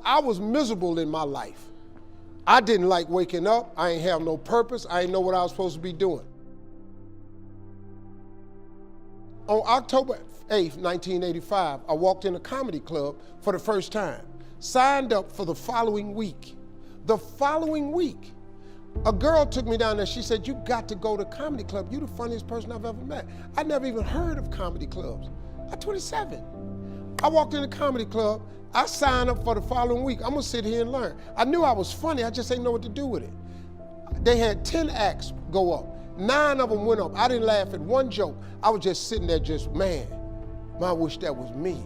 I was miserable in my life. I didn't like waking up. I ain't have no purpose. I ain't know what I was supposed to be doing. On October 8th, 1985, I walked in a comedy club for the first time, signed up for the following week. The following week, a girl took me down there. She said, you got to go to comedy club. You're the funniest person I've ever met. I never even heard of comedy clubs. I'm 27. I walked in a comedy club. I signed up for the following week. I'm gonna sit here and learn. I knew I was funny. I just didn't know what to do with it. They had 10 acts go up. 9 of them went up. I didn't laugh at one joke. I was just sitting there just, man, I wish that was me.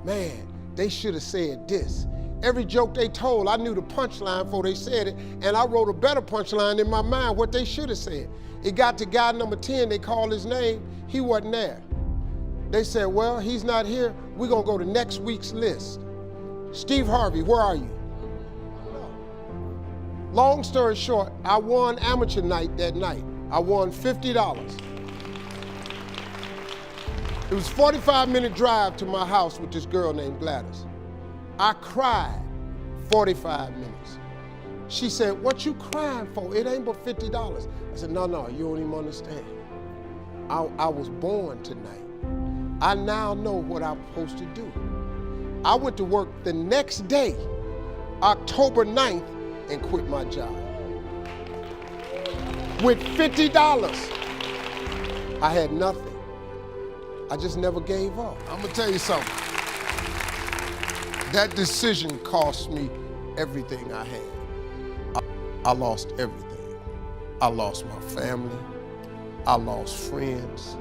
Man, they should have said this. Every joke they told, I knew the punchline before they said it, and I wrote a better punchline in my mind, what they should have said. It got to guy number 10, they called his name, he wasn't there. They said, well, he's not here, we're gonna go to next week's list. Steve Harvey, where are you? Long story short, I won amateur night that night. I won $50. It was a 45-minute drive to my house with this girl named Gladys. I cried 45 minutes. She said, what you crying for? It ain't but $50. I said, no, you don't even understand. I was born tonight. I now know what I'm supposed to do. I went to work the next day, October 9th, and quit my job. With $50, I had nothing. I just never gave up. I'm gonna tell you something. That decision cost me everything I had. I lost everything. I lost my family. I lost friends.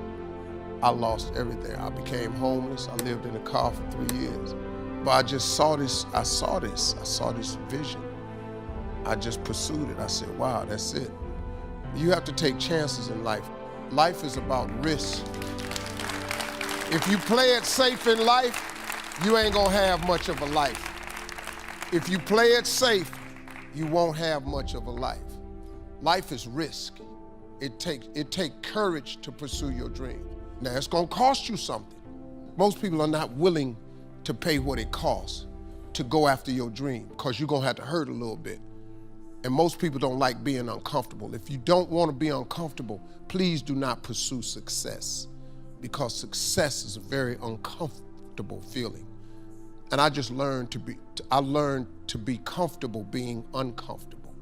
I lost everything. I became homeless. I lived in a car for 3 years. But I just saw this, I saw this vision. I just pursued it. I said, wow, that's it. You have to take chances in life. Life is about risk. If you play it safe in life, you ain't gonna have much of a life. If you play it safe, you won't have much of a life. Life is risk. It takes courage to pursue your dream. Now, it's gonna cost you something. Most people are not willing to pay what it costs to go after your dream, because you're gonna have to hurt a little bit. And most people don't like being uncomfortable. If you don't wanna be uncomfortable, please do not pursue success, because success is a very uncomfortable feeling. And I just learned to be comfortable being uncomfortable.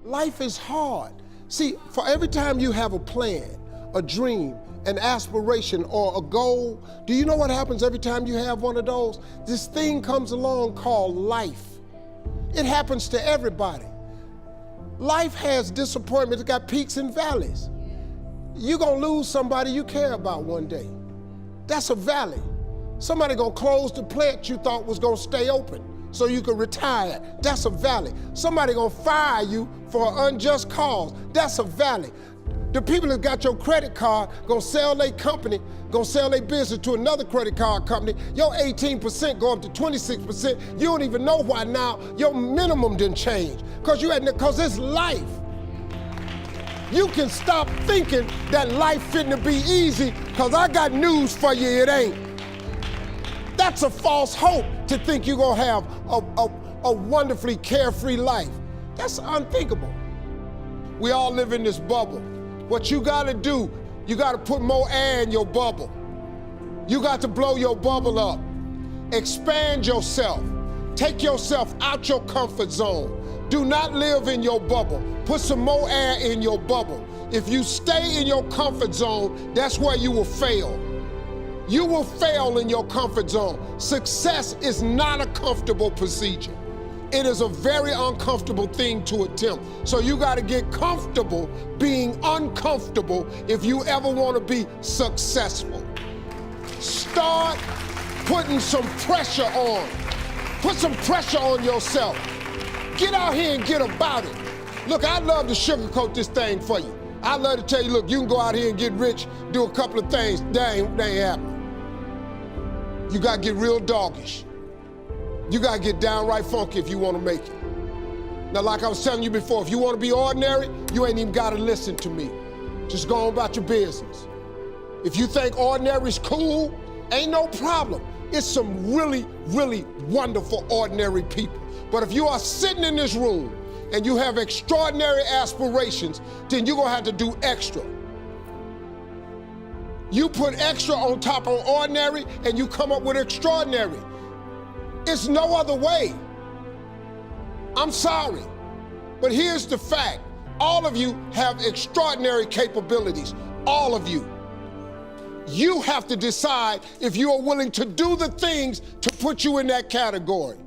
Life is hard. See, for every time you have a plan, a dream, an aspiration, or a goal, do you know what happens every time you have one of those? This thing comes along called life. It happens to everybody. Life has disappointments, it got peaks and valleys. You're gonna lose somebody you care about one day. That's a valley. Somebody gonna close the plant you thought was gonna stay open so you could retire. That's a valley. Somebody gonna fire you for an unjust cause. That's a valley. The people that got your credit card gonna sell their company, gonna sell their business to another credit card company. Your 18% go up to 26%. You don't even know why now your minimum didn't change. Cause it's life. You can stop thinking that life fitting to be easy, cause I got news for you, it ain't. That's a false hope to think you're gonna have a wonderfully carefree life. That's unthinkable. We all live in this bubble. What you gotta do, you gotta put more air in your bubble. You got to blow your bubble up. Expand yourself. Take yourself out your comfort zone. Do not live in your bubble. Put some more air in your bubble. If you stay in your comfort zone, that's where you will fail. You will fail in your comfort zone. Success is not a comfortable procedure. It is a very uncomfortable thing to attempt. So you gotta get comfortable being uncomfortable if you ever wanna be successful. Start putting some pressure on. Put some pressure on yourself. Get out here and get about it. Look, I'd love to sugarcoat this thing for you. I'd love to tell you, look, you can go out here and get rich, do a couple of things. That ain't happening. You gotta get real doggish. You gotta get downright funky if you wanna make it. Now, like I was telling you before, if you wanna be ordinary, you ain't even gotta listen to me. Just go on about your business. If you think ordinary's cool, ain't no problem. It's some really, really wonderful, ordinary people. But if you are sitting in this room and you have extraordinary aspirations, then you're gonna have to do extra. You put extra on top of ordinary and you come up with extraordinary. It's no other way. I'm sorry, but here's the fact. All of you have extraordinary capabilities, all of you. You have to decide if you are willing to do the things to put you in that category.